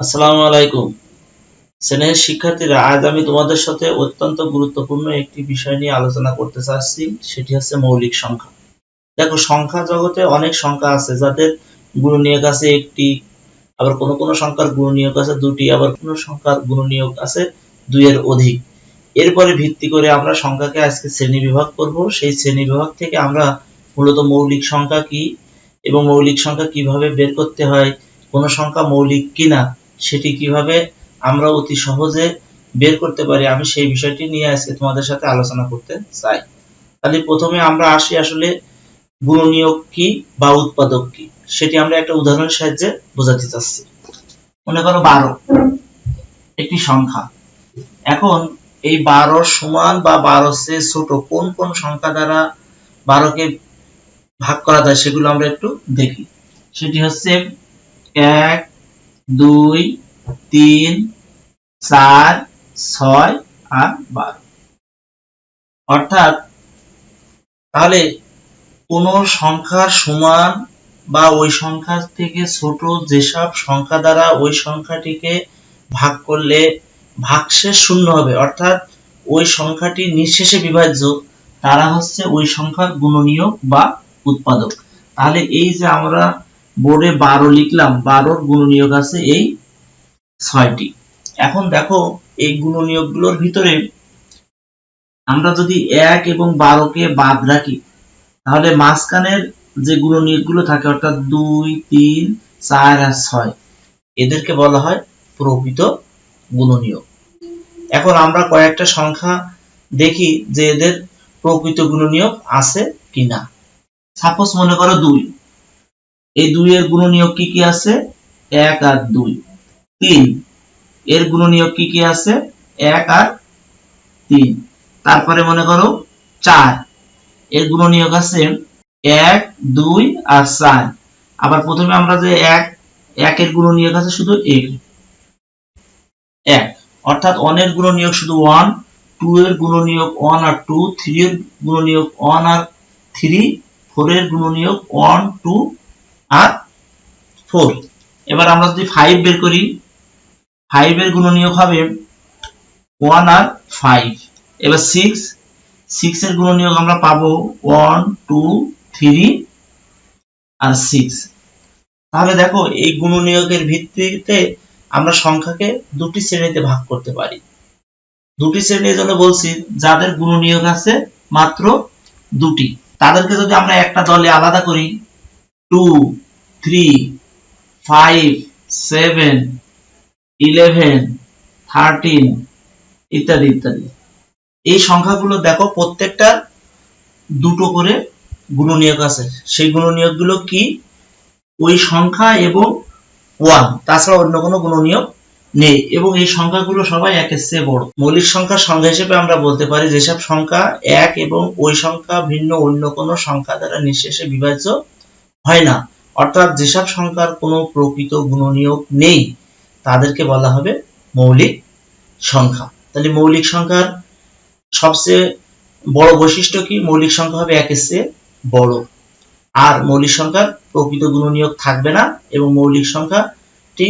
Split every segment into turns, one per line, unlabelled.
আসসালামু আলাইকুম। স্নেহের শিক্ষার্থীরা, আজ আমি তোমাদের সাথে অত্যন্ত গুরুত্বপূর্ণ একটি বিষয় নিয়ে আলোচনা করতে চাচ্ছি, সেটি হচ্ছে মৌলিক সংখ্যা। দেখো, সংখ্যা জগতে অনেক সংখ্যা আছে যাদের গুণনীয়ক আছে একটি, আবার কোনো কোনো সংখ্যার গুণনীয়ক আছে দুটি, আবার কোনো সংখ্যার গুণনীয়ক আছে দুইয়ের অধিক। এরপরে ভিত্তি করে আমরা সংখ্যাকে আজকে শ্রেণীবিভাগ করব। সেই শ্রেণীবিভাগ থেকে আমরা মূলত মৌলিক সংখ্যা কি এবং মৌলিক সংখ্যা কিভাবে বের করতে হয়, কোন সংখ্যা মৌলিক কিনা সেটি কিভাবে আমরা অতি সহজে বের করতে পারি, আমি সেই বিষয়টি নিয়ে আজকে তোমাদের সাথে আলোচনা করতে চাই। তাহলে প্রথমে আমরা আসি আসলে গুণনীয়ক কি বা উৎপাদক কি, সেটি আমরা একটা উদাহরণের সাহায্যে বোঝাতে চাচ্ছি। মনে করো 12 একটি সংখ্যা। এখন এই 12 সমান বা 12 চেয়ে ছোট কোন কোন সংখ্যা দ্বারা 12 কে ভাগ করা যায় সেগুলো আমরা একটু দেখি। সেটি হচ্ছে 1, 2, 3, 4, 6 আর 12। অর্থাৎ তাহলে কোন সংখ্যার সমান বা ওই সংখ্যা থেকে ছোট যেসব সংখ্যা দ্বারা ওই সংখ্যাটিকে ভাগ করলে ভাগশেষ শূন্য হবে, অর্থাৎ ওই সংখ্যাটি নিঃশেষে বিভাজ্য, তারা হচ্ছে ওই সংখ্যার গুণনীয়ক বা উৎপাদক। তাহলে এই যে আমরা বোর্ডে 12 লিখলাম, 12র গুণনীয়ক আছে এই 6টি। এখন দেখো, এই গুণনীয়কগুলোর ভিতরে আমরা যদি 1 এবং 12 কে বাদ রাখি, তাহলে মাঝখানের যে গুণনীয়কগুলো থাকে অর্থাৎ 2, 3, 4 আর 6, এদেরকে বলা হয় প্রকৃত গুণনীয়ক। এখন আমরা কয়েকটা সংখ্যা দেখি যে এদের প্রকৃত গুণনীয়ক আছে কিনা। সাপোজ মনে করো 2, এই 2 এর গুণনীয়ক কি কি আছে? 1 আর 2। 3 এর গুণনীয়ক কি কি আছে? 1 আর 3। তারপরে মনে করো 4 এর গুণনীয়ক আছে 1, 2 আর 4। আবার প্রথমে আমরা যে 1 এর গুণনীয়ক আছে শুধু 1, অর্থাৎ 1 এর গুণনীয়ক শুধু 1, 2 এর গুণনীয়ক 1 আর 2, 3 এর গুণনীয়ক 1 আর 3, 4 এর গুণনীয়ক 1, 2 আর 4। এবার আমরা যদি 5 বের করি, 5 এর গুণনীয়ক হবে 1 আর 5। এবার 6 এর গুণনীয়ক আমরা পাবো 1, 2, 3 আর 6। তাহলে দেখো, এই গুণনীয়কের ভিত্তিতে আমরা সংখ্যাকে দুটি শ্রেণীতে ভাগ করতে পারি। দুটি শ্রেণীর জন্য বলছি যাদের গুণনীয়ক আছে মাত্র দুটি, তাদেরকে যদি আমরা একটা দলে আলাদা করি 2, 3, 5, 7, 11, 13 ইত্যাদি ইত্যাদি। এই সংখ্যাগুলো দেখো প্রত্যেকটা দুটো করে গুণনীয়ক আছে। সেই গুণনীয়কগুলো কি? ওই সংখ্যা এবং 1, তাছাড়া অন্য কোনো গুণনীয়ক নেই, এবং এই সংখ্যাগুলো সবাই একের চেয়ে বড়। মৌলিক সংখ্যার সংজ্ঞা হিসেবে আমরা বলতে পারি যেসব সংখ্যা 1 এবং ওই সংখ্যা ভিন্ন অন্য কোনো সংখ্যা দ্বারা নিঃশেষে বিভাজ্য হয় না, অর্থাৎ যেসব সংখ্যার কোনো প্রকৃত গুণনীয়ক নেই তাদেরকে বলা হবে মৌলিক সংখ্যা। তাহলে মৌলিক সংখ্যার সবচেয়ে বড় বৈশিষ্ট্য কি? মৌলিক সংখ্যা হবে একের চেয়ে বড়, আর মৌলিক সংখ্যার প্রকৃত গুণনীয়ক থাকবে না, এবং মৌলিক সংখ্যাটি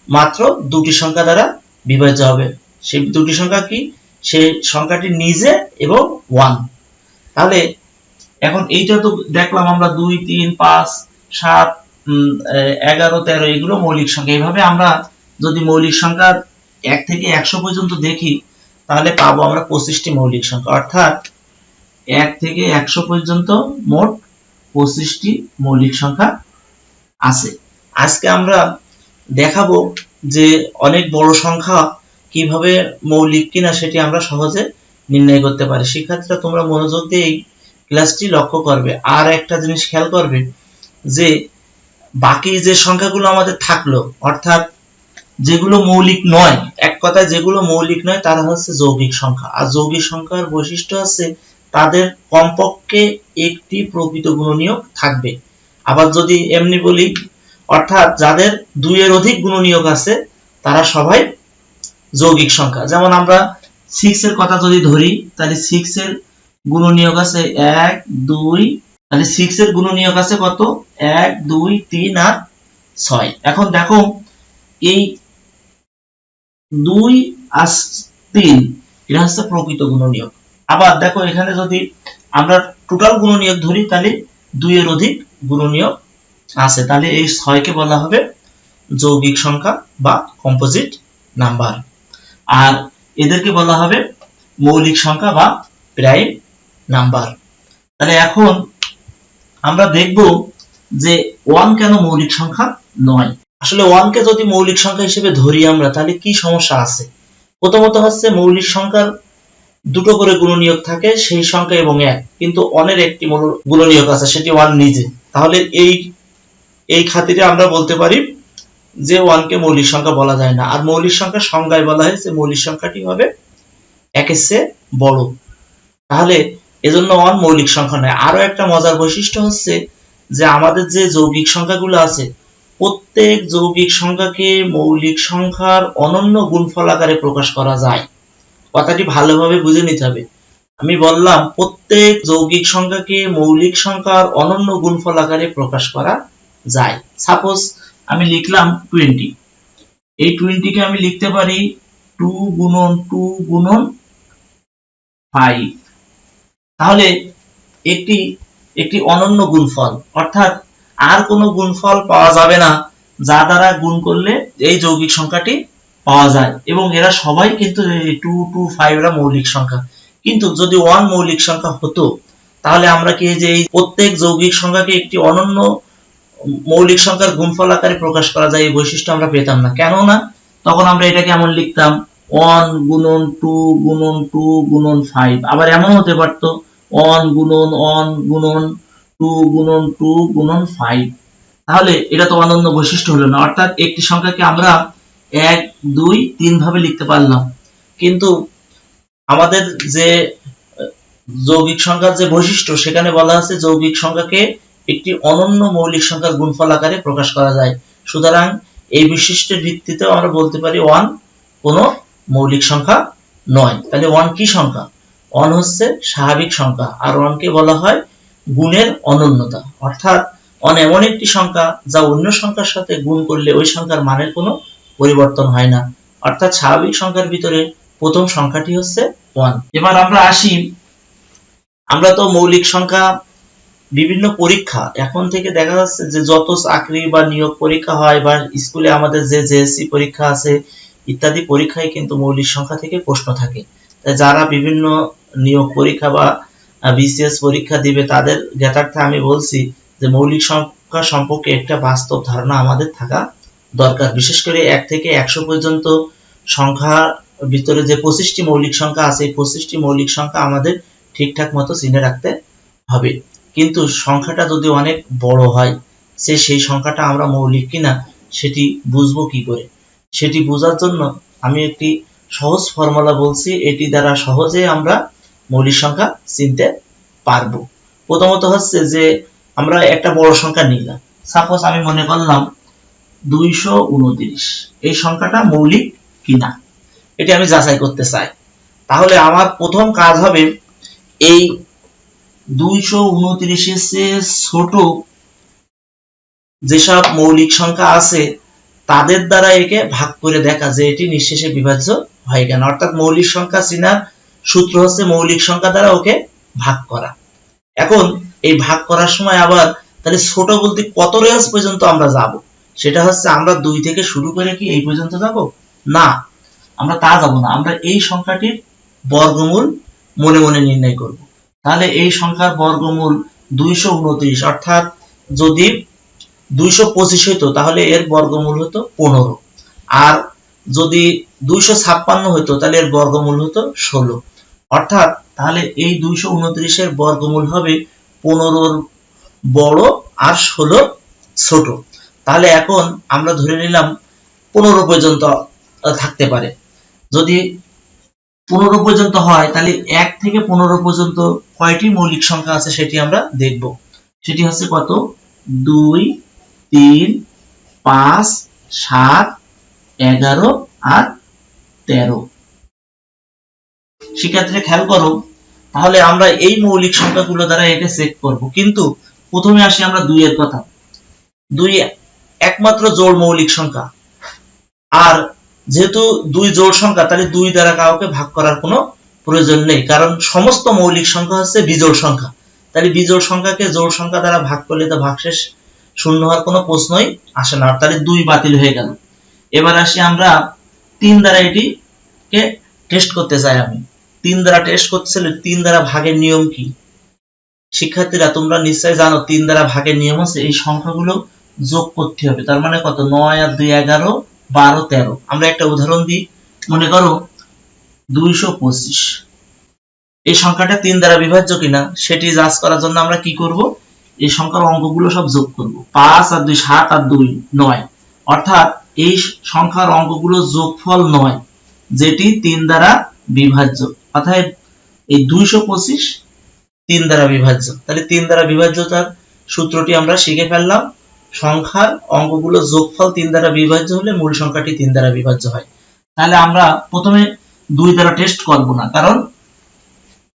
মাত্র দুটি সংখ্যা দ্বারা বিভাজ্য হবে। সেই দুটি সংখ্যা কি? সেই সংখ্যাটি নিজে এবং 1। তাহলে এখন এইটা তো দেখলাম আমরা 2, 3, 5, 7, 11, 13 এগুলো মৌলিক সংখ্যা। এইভাবে আমরা যদি মৌলিক সংখ্যা 1 থেকে 100 পর্যন্ত দেখি, তাহলে পাবো আমরা 25টি মৌলিক সংখ্যা, অর্থাৎ 1 থেকে 100 পর্যন্ত মোট 25টি মৌলিক সংখ্যা আছে। আজকে আমরা দেখাবো যে অনেক বড় সংখ্যা কিভাবে মৌলিক কিনা সেটি আমরা সহজে নির্ণয় করতে পারি। শিক্ষার্থীরা, তোমরা মনোযোগ দিয়ে এই ক্লাসটি লক্ষ্য করবে। আর একটা জিনিস খেয়াল করবে যে বাকি যে সংখ্যাগুলো আমাদের থাকলো, অর্থাৎ যেগুলো মৌলিক নয়, এক কথায় যেগুলো মৌলিক নয় তারা হচ্ছে যৌগিক সংখ্যা। আর যৌগিক সংখ্যার বৈশিষ্ট্য আছে তাদের কমপক্ষে একটি প্রকৃত গুণনীয়ক থাকবে। আবার যদি এমনি বলি, অর্থাৎ যাদের 2 এর অধিক গুণনীয়ক আছে তারা সবাই যৌগিক সংখ্যা। যেমন আমরা 6 এর কথা যদি ধরি, তাহলে 6 এর গুণনীয়ক আছে 1, 2, তাহলে 6 এর গুণনীয়ক আছে কত? 1, 2, 3 আর 6। এখন দেখো, এই 2 আর 3 এটা হচ্ছে প্রকৃত গুণনীয়ক। আবার দেখো এখানে যদি আমরা টোটাল গুণনীয়ক ধরি তাহলে 2 এর অধিক গুণনীয়ক আছে, তাহলে এই 6 কে বলা হবে যৌগিক সংখ্যা বা কম্পোজিট নাম্বার, আর এদেরকে বলা হবে মৌলিক সংখ্যা বা প্রাইম নাম্বার। তাহলে এখন আমরা দেখব যে 1 কেন মৌলিক সংখ্যা নয়। আসলে 1 কে যদি মৌলিক সংখ্যা হিসেবে ধরি আমরা তাহলে কি সমস্যা আছে। প্রথমত হচ্ছে মৌলিক সংখ্যার দুটো করে গুণনীয়ক থাকে, সেই সংখ্যা এবং 1, কিন্তু 1 এর একটি গুণনীয়ক আছে, সেটি 1 নিজে। তাহলে এই খাতিরে আমরা বলতে পারি যে 1 কে মৌলিক সংখ্যা বলা যায় না। আর মৌলিক সংখ্যার সংজ্ঞায় বলা হয়েছে মৌলিক সংখ্যাটি হবে 1 এর চেয়ে বড়, তাহলে এজন্য 1 মৌলিক সংখ্যা নয়। আরো একটা মজার বৈশিষ্ট্য হচ্ছে যে আমাদের যে যৌগিক সংখ্যাগুলো আছে প্রত্যেক যৌগিক সংখ্যাকে মৌলিক সংখ্যার অনন্য গুণফল আকারে প্রকাশ করা যায়। কথাটি ভালোভাবে বুঝে নিতে হবে। আমি বললাম প্রত্যেক যৌগিক সংখ্যাকে মৌলিক সংখ্যার অনন্য গুণফল আকারে প্রকাশ করা যায়। সাপোজ আমি লিখলাম 20, এই 20 কে আমি লিখতে পারি 2 গুণন 2 গুণন 5, তাহলে একটি অনন্য গুণফল, অর্থাৎ আর কোনো গুণফল পাওয়া যাবে না যা দ্বারা গুণ করলে এই যৌগিক সংখ্যাটি পাওয়া যায়, এবং এরা সবাই কিন্তু 2 2 5 এরা মৌলিক সংখ্যা। কিন্তু যদি 1 মৌলিক সংখ্যা হতো তাহলে আমরা কি যে এই প্রত্যেক যৌগিক সংখ্যাকে একটি অনন্য মৌলিক সংখ্যার গুণফল আকারে প্রকাশ করা যায় এই বৈশিষ্ট্য আমরা পেতাম না। কেন না? তখন আমরা এটাকে এমন লিখতাম 1 গুণন 2 গুণন 2 গুণন 5, আবার এমন হতে পারতো 1 গুণন 1 গুণন 2 গুণন 2 গুণন 5, তাহলে এটা তো অনন্য বৈশিষ্ট্য হলো না। অর্থাৎ একটি সংখ্যাকে আমরা 1 2 3 ভাবে লিখতে পারলাম, কিন্তু আমাদের যে যৌগিক সংখ্যার যে বৈশিষ্ট্য সেখানে বলা আছে যৌগিক সংখ্যাকে একটি অনন্য মৌলিক সংখ্যার গুণফল আকারে প্রকাশ করা যায়। সুতরাং এই বৈশিষ্ট্যের ভিত্তিতে আমরা বলতে পারি 1 কোনো মৌলিক সংখ্যা নয়। তাহলে 1 কি সংখ্যা? 1 হচ্ছে স্বাভাবিক সংখ্যা, আর 1 কে বলা হয় গুণের অনন্যতা। অর্থাৎ 1 এমন একটি সংখ্যা যা অন্য সংখ্যার সাথে গুণ করলে ওই সংখ্যার মানের কোনো পরিবর্তন হয় না। অর্থাৎ স্বাভাবিক সংখ্যার ভিতরে প্রথম সংখ্যাটি হচ্ছে 1। এবার আমরা আসি, আমরা তো মৌলিক সংখ্যা বিভিন্ন পরীক্ষা এখন থেকে দেখা যাচ্ছে যে যত চাকরি বা নিয়োগ পরীক্ষা হয় বা স্কুলে আমাদের যে জেএসসি পরীক্ষা আছে ইত্যাদি পরীক্ষায় কিন্তু মৌলিক সংখ্যা থেকে প্রশ্ন থাকে। তাই যারা বিভিন্ন নিয়োগ পরীক্ষা বা বিসিএস পরীক্ষা দিবে তাদের জ্ঞাতার্থে আমি বলছি যে মৌলিক সংখ্যা সম্পর্কে একটা বাস্তব ধারণা আমাদের থাকা দরকার। বিশেষ করে 1 থেকে 100 পর্যন্ত সংখ্যার ভিতরে যে 25টি মৌলিক সংখ্যা আছে এই 25টি মৌলিক সংখ্যা আমাদের ঠিকঠাক মতো চিনে রাখতে হবে। কিন্তু সংখ্যাটা যদি অনেক বড় হয় সেই সংখ্যাটা আমরা মৌলিক কিনা সেটি বুঝবো কি করে? সেটি বোঝার জন্য আমি একটি সহজ ফর্মুলা বলছি, এটি দ্বারা সহজে আমরা মৌলিক সংখ্যা চিনতে পারবো। প্রথমত হচ্ছে যে আমরা একটা বড় সংখ্যা নিলাম, সাপোজ আমি মনে করলাম 229, এই সংখ্যাটা মৌলিক কিনা এটি আমি যাচাই করতে চাই। তাহলে আমার প্রথম কাজ হবে এই 229 এর চেয়ে ছোট যেসব মৌলিক সংখ্যা আছে তাদের দ্বারা একে ভাগ করে দেখা যে এটি নিঃশেষে বিভাজ্য হয় কেন। অর্থাৎ মৌলিক সংখ্যা চিনার সূত্র হচ্ছে মৌলিক সংখ্যা দ্বারা ওকে ভাগ করা। এখন এই ভাগ করার সময় আবার তাহলে ছোট বলতে কত রেঞ্জ পর্যন্ত আমরা যাব, সেটা হচ্ছে আমরা 2 থেকে শুরু করে কি এই পর্যন্ত যাব না, আমরা তা যাব না। আমরা এই সংখ্যাটির বর্গমূল মনে মনে নির্ণয় করব। তাহলে এই সংখ্যার বর্গমূল 229, অর্থাৎ যদি 225 হতো তাহলে এর বর্গমূল হতো 15, আর যদি 256 হতো তাহলে এর বর্গমূল হতো 16। অর্থাৎ তাহলে এই 229 এর বর্গমূল হবে 15 বড় আর 16 ছোট। তাহলে এখন আমরা ধরে নিলাম 15 পর্যন্ত থাকতে পারে। যদি 15 পর্যন্ত হয় তাহলে 1 থেকে 15 পর্যন্ত কয়টি মৌলিক সংখ্যা আছে সেটি আমরা দেখব। সেটি হচ্ছে কত? 2 3 5 7 11 আর 13। শিক্ষার্থীরা খেয়াল করো, তাহলে আমরা এই মৌলিক সংখ্যাগুলো দ্বারা এটা চেক করব। কিন্তু প্রথমে আসি আমরা 2 এর কথা। 2 একমাত্র জোড় মৌলিক সংখ্যা, আর যেহেতু দুই জোড় সংখ্যা, তাহলে দুই দ্বারা কাউকে ভাগ করার কোনো প্রয়োজন নেই, কারণ সমস্ত মৌলিক সংখ্যা হচ্ছে বিজোড় সংখ্যা। তাহলে বিজোড় সংখ্যাকে জোড় সংখ্যা দ্বারা ভাগ করলে তো ভাগশেষ শূন্য হওয়ার কোনো প্রশ্নই আসে না, তাহলে দুই বাতিল হয়ে গেল। এবার আসি আমরা 3 দ্বারা এটিকে টেস্ট করতে চাই। আমি 3 দ্বারা টেস্ট করতে চাইলে 3 দ্বারা ভাগের নিয়ম কি? শিক্ষার্থীরা তোমরা নিশ্চয়ই জানো 3 দ্বারা ভাগের নিয়ম হচ্ছে এই সংখ্যাগুলো যোগ করতে হবে। তার মানে কত? 9 আর 2 11, 12 13। আমরা একটা উদাহরণ দিই। মনে করো 225। এই সংখ্যাটা 3 দ্বারা বিভাজ্য কিনা সেটি যাচাই করার জন্য আমরা কি করব? এই সংখ্যার অঙ্কগুলো সব যোগ করব। 5 আর 2 7 আর 2 9, অর্থাৎ এই সংখ্যার অঙ্কগুলো যোগফল 9, যেটি 3 দ্বারা বিভাজ্য। অর্থাৎ এই 225 3 দ্বারা বিভাজ্য। তাহলে 3 দ্বারা বিভাজ্যতার সূত্রটি আমরা শিখে ফেললাম। সংখ্যার অঙ্কগুলো যোগফল 3 দ্বারা বিভাজ্য হলে মূল সংখ্যাটি 3 দ্বারা বিভাজ্য হয়। তাহলে আমরা প্রথমে 2 দ্বারা টেস্ট করব না, কারণ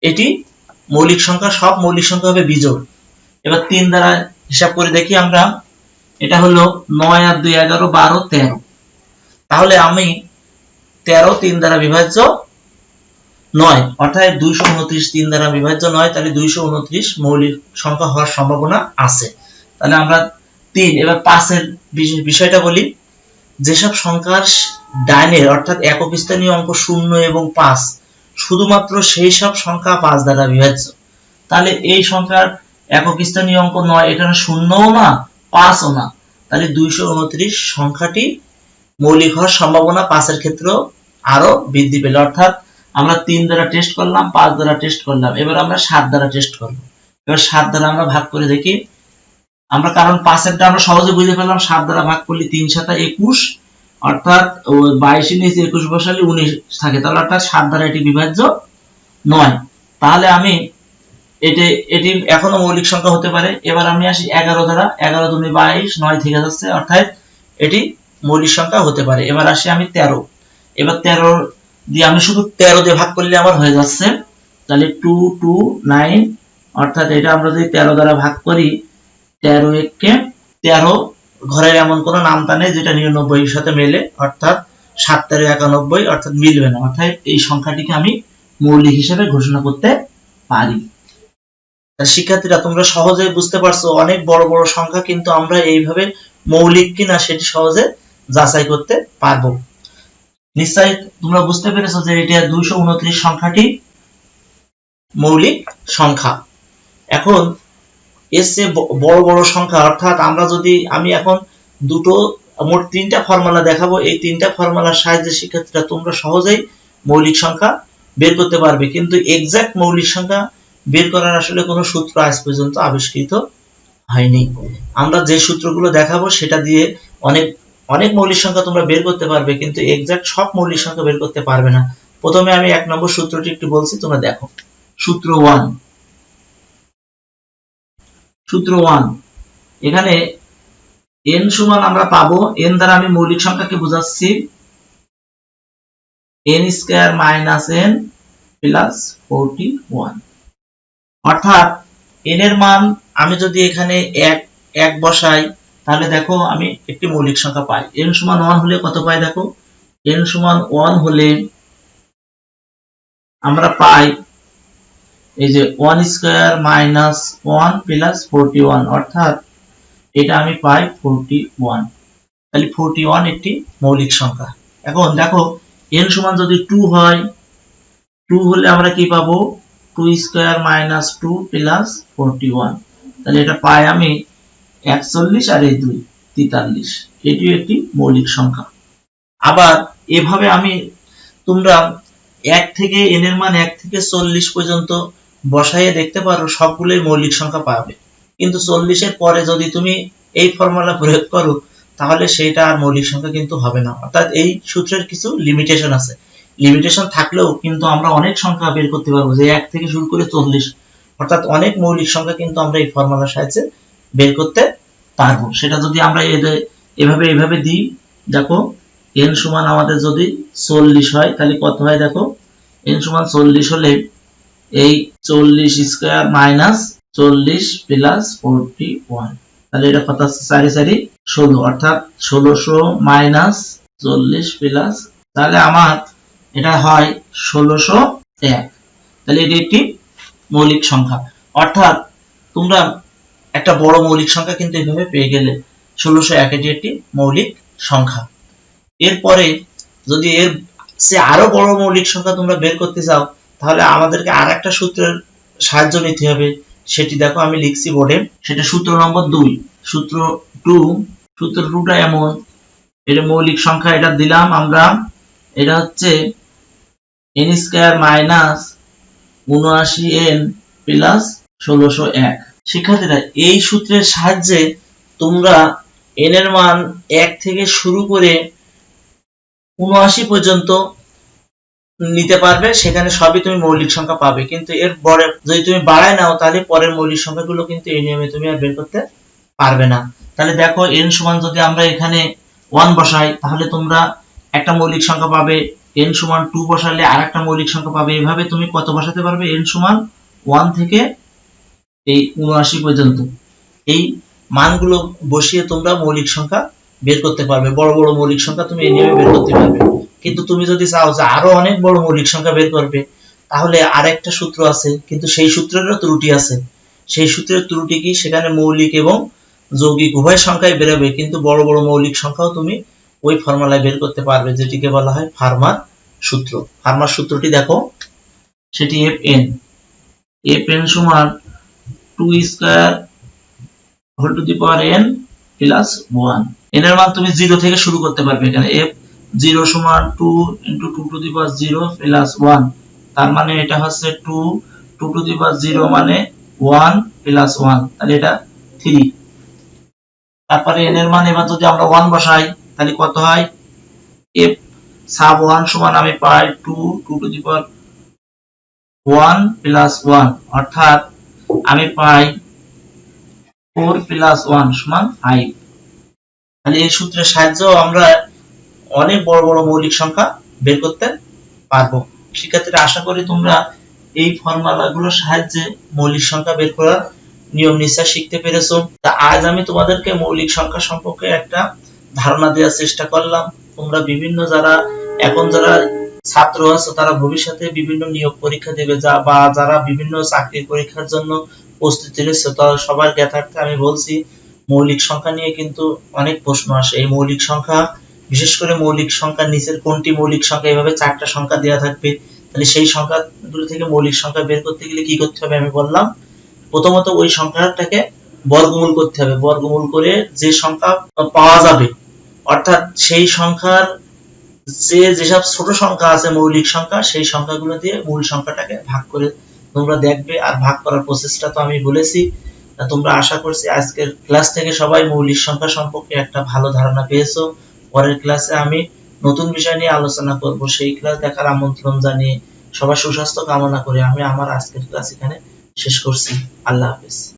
এটি মৌলিক সংখ্যা, সব মৌলিক সংখ্যা হবে বিজোড়। এবার 3 দ্বারা হিসাব করে দেখি আমরা। এটা হলো 9 আর 2 11, 12 13। তাহলে আমি 13 3 দ্বারা বিভাজ্য 9, অর্থাৎ 229 3 দ্বারা বিভাজ্য 9, তাহলে 229 মৌলিক সংখ্যা হওয়ার সম্ভাবনা আছে। তাহলে আমরা 3। এবার 5 এর বিষয়টা বলি। যেসব সংখ্যার ডাইনের অর্থাৎ একক স্থানীয় অঙ্ক 0 এবং 5, শুধুমাত্র সেই সব সংখ্যা 5 দ্বারা বিভাজ্য। তাহলে এই সংখ্যার একক স্থানীয় অঙ্ক 9, এটা 0ও না 5ও না, তাহলে 229 সংখ্যাটি মৌলিক হওয়ার সম্ভাবনা 5 এর ক্ষেত্রেও আরো বৃদ্ধি পেল। অর্থাৎ আমরা 3 দ্বারা টেস্ট করলাম, 5 দ্বারা টেস্ট করলাম, এবার আমরা 7 দ্বারা টেস্ট করব। এবার 7 দ্বারা আমরা ভাগ করে দেখি। আমরা কারণ 5 এরটা আমরা সহজে বুঝে ফেললাম, 7 দ্বারা ভাগ করলে 3 7 21, অর্থাৎ 22 এর নিচে 21 বসালে 19 থাকে, তাহলে অর্থাৎ 7 দ্বারা এটি বিভাজ্য নয়। তাহলে আমি এটি এখনো মৌলিক সংখ্যা হতে পারে। এবার আমি আসি 11 দ্বারা। 11 দুনি 22, 9 থেকে যাচ্ছে, অর্থাৎ এটি মৌলিক সংখ্যা হতে পারে। এবার আসি আমি 13। এবার 13 দিয়ে আমি শুধু 13 দিয়ে ভাগ করলে আমার হয়ে যাচ্ছে। তাহলে 2 2 9, অর্থাৎ এটা আমরা যদি 13 দ্বারা ভাগ করি, 13 কে 13 ঘরের এমন কোন নামতা নেই যেটা 99 এর সাথে মেলে, অর্থাৎ 7 13 91, অর্থাৎ মিলবে না। অর্থাৎ এই সংখ্যাটিকে আমি মৌলিক হিসেবে ঘোষণা করতে পারি। শিক্ষার্থীরা তোমরা সহজেই বুঝতে পারছো, অনেক বড় বড় সংখ্যা কিন্তু আমরা এইভাবে মৌলিক কিনা সেটি সহজে যাচাই করতে পারবো। নিশ্চয়ই তোমরা বুঝতে পেরেছো যে এটা 229 সংখ্যাটি মৌলিক সংখ্যা। এখন এর চেয়ে বড় বড় সংখ্যা, অর্থাৎ আমরা যদি আমি এখন মোট 3টা ফর্মুলা দেখাবো। এই 3টা ফর্মুলার সাহায্যে শিক্ষার্থীরা তোমরা সহজেই মৌলিক সংখ্যা বের করতে পারবে, কিন্তু এক্সাক্ট মৌলিক সংখ্যা বের করার আসলে কোনো সূত্র আজ পর্যন্ত আবিষ্কৃত হয়নি। আমরা যে সূত্রগুলো দেখাবো সেটা দিয়ে অনেক অনেক মৌলিক সংখ্যা তোমরা বের করতে পারবে, কিন্তু এক্সাক্ট সব মৌলিক সংখ্যা বের করতে পারবে না। প্রথমে আমি 1 নম্বর সূত্রটি একটু বলছি, তোমরা দেখো। সূত্র 1, সূত্র 1, এখানে n সমান আমরা পাবো, n দ্বারা আমি মৌলিক সংখ্যাকে বোঝাচ্ছি n square minus n plus 41, অর্থাৎ n এর মান আমি যদি এখানে 1 বসাই, তাহলে দেখো আমি একটি মৌলিক সংখ্যা পাই। n সমান 1 হলে কত পাই দেখো। n সমান 1 হলে আমরা পাই এই যে 1 স্কয়ার মাইনাস 1 প্লাস 41, অর্থাৎ এটা আমি পাই 41। তাহলে 41 একটি মৌলিক সংখ্যা। এখন দেখো n সমান যদি 2 হয়, 2 হলে আমরা কি পাবো? 2 স্কয়ার মাইনাস 2 প্লাস 41, তাহলে এটা পাই আমি 41 আর এই 2 43। এটিও একটি মৌলিক সংখ্যা। আবার এভাবে তোমরা 1 থেকে n এর মান 1 থেকে 40 পর্যন্ত বসাইয়ে দেখতে পারো, সবগুলোই মৌলিক সংখ্যা পাবে। কিন্তু 40 এর পরে যদি তুমি এই ফর্মুলা প্রয়োগ করো, তাহলে সেটা আর মৌলিক সংখ্যা কিন্তু হবে না। অর্থাৎ এই সূত্রের কিছু লিমিটেশন আছে। লিমিটেশন থাকলেও কিন্তু আমরা অনেক সংখ্যা বের করতে পারবো, যে 1 থেকে শুরু করে 40, অর্থাৎ অনেক মৌলিক সংখ্যা কিন্তু আমরা এই ফর্মুলার সাহায্যে বের করতে পারবো। সেটা যদি আমরা এভাবে দিই, দেখো n সমান আমাদের যদি 40 হয়, তাহলে কত হয় দেখো। n সমান 40 হলে এই 40 স্কয়ার মাইনাস 40 প্লাস 41, তাহলে এটা কত আছে? 4 4 16, অর্থাৎ 1600 মাইনাস 40 প্লাস তাহলে আমার এটা হয় 1601। তাহলে এটি একটি মৌলিক সংখ্যা। অর্থাৎ তোমরা একটা বড় মৌলিক সংখ্যা কিন্তু এইভাবে পেয়ে গেলে 1601 এটি একটি মৌলিক সংখ্যা। এরপরে যদি এর সে আরো বড় মৌলিক সংখ্যা তোমরা বের করতে চাও, তাহলে আমাদেরকে আর একটা সূত্রের সাহায্য নিতে হবে। সেটি দেখো আমি লিখছি বোর্ডে, সেটা সূত্র নম্বর 2। সূত্র 2, সূত্র 2টা এমন, এটা মৌলিক সংখ্যা, এটা দিলাম আমরা, এটা হচ্ছে n square minus 79n plus 1601। শিক্ষার্থীরা এই সূত্রের সাহায্যে তোমরা n এর মান 1 থেকে শুরু করে 79 পর্যন্ত নিতে পারবে, সেখানে সবই তুমি মৌলিক সংখ্যা পাবে। কিন্তু এর পরে যদি তুমি বাড়ায় নাও, তাহলে পরের মৌলিক সংখ্যাগুলো কিন্তু এই নিয়মে তুমি আর বের করতে পারবে না। তাহলে দেখো n সমান যদি আমরা এখানে 1 বসাই, তাহলে তোমরা একটা মৌলিক সংখ্যা পাবে। n সমান 2 বসালে আরেকটা মৌলিক সংখ্যা পাবে। এভাবে তুমি কত বসাতে পারবে? n সমান 1 থেকে এই 79 পর্যন্ত এই মানগুলো বসিয়ে তোমরা মৌলিক সংখ্যা বের করতে পারবে। বড় বড় মৌলিক সংখ্যা তুমি এই নিয়মে বের করতে পারবে। কিন্তু তুমি যদি চাও যে আরো অনেক বড় মৌলিক সংখ্যা বের করবে, তাহলে আরেকটা সূত্র আছে, কিন্তু সেই সূত্রেরও ত্রুটি আছে। সেই সূত্রের ত্রুটি কি? সেখানে মৌলিক এবং যৌগিক উভয় সংখ্যাই বেরোবে, কিন্তু বড় বড় মৌলিক সংখ্যাও তুমি ওই ফর্মুলায় বের করতে পারবে, যেটিকে বলা হয় ফার্মার সূত্র। ফার্মার সূত্রটি দেখো, সেটি fn সমান 2 square whole to the power n plus 1। n এর মান তুমি 0 থেকে শুরু করতে পারবে। এখানে f0 সমান 2 into 2 two the power 0 plus 1। তার মানে এটা হচ্ছে 2 2 টু দি পাওয়ার 0 মানে 1 প্লাস 1, তাহলে এটা 3। তারপরে n এর মান এবার যদি আমরা 1 বসাই, তাহলে কত হয়? f sub 1 সমান আমি পাই 2 2 টু দি পাওয়ার 1 প্লাস 1, অর্থাৎ আমি পাই 4 প্লাস 1 সমান 5। তাহলে এই সূত্রের সাহায্যে আমরা অনেক বড় বড় মৌলিক সংখ্যা বের করতে পারবো। শিক্ষার্থীরা, আশা করি তোমরা এই ফর্মুলাগুলোর সাহায্যে মৌলিক সংখ্যা বের করার নিয়ম নিশ্চয় শিখতে পেরেছো। তা আজ আমি তোমাদেরকে মৌলিক সংখ্যা সম্পর্কে একটা ধারণা দেওয়ার চেষ্টা করলাম। তোমরা বিভিন্ন যারা ছাত্র আছো, তারা ভবিষ্যতে বিভিন্ন নিয়োগ পরীক্ষা দেবে, বা যারা বিভিন্ন চাকরির পরীক্ষার জন্য প্রস্তুতি নিচ্ছে, সবার জ্ঞাতার্থে আমি বলছি, মৌলিক সংখ্যা নিয়ে কিন্তু অনেক প্রশ্ন আসে। এই মৌলিক সংখ্যা, বিশেষ করে মৌলিক সংখ্যার নিচের কোনটি মৌলিক সংখ্যা, এভাবে 4টা সংখ্যা দেওয়া থাকবে। তাহলে সেই সংখ্যাগুলো থেকে মৌলিক সংখ্যা বের করতে গেলে কি করতে হবে? আমি বললাম, প্রথমত ওই সংখ্যাটাকে বর্গমূল করতে হবে। বর্গমূল করে যে সংখ্যা পাওয়া যাবে, অর্থাৎ সেই সংখ্যার যেসব ছোট সংখ্যা আছে মৌলিক সংখ্যা, সেই সংখ্যাগুলো দিয়ে মূল সংখ্যাটাকে ভাগ করে তোমরা দেখবে। আর ভাগ করার প্রসেসটা তো আমি বলেছি। তোমরা, আশা করছি আজকের ক্লাস থেকে সবাই মৌলিক সংখ্যা সম্পর্কে একটা ভালো ধারণা পেয়েছো। পরের ক্লাসে আমি নতুন বিষয় নিয়ে আলোচনা করব। সেই ক্লাস দেখার আমন্ত্রণ জানিয়ে সবার সুস্বাস্থ্য কামনা করে আমি আমার আজকের ক্লাস এখানে শেষ করছি। আল্লাহ হাফেজ।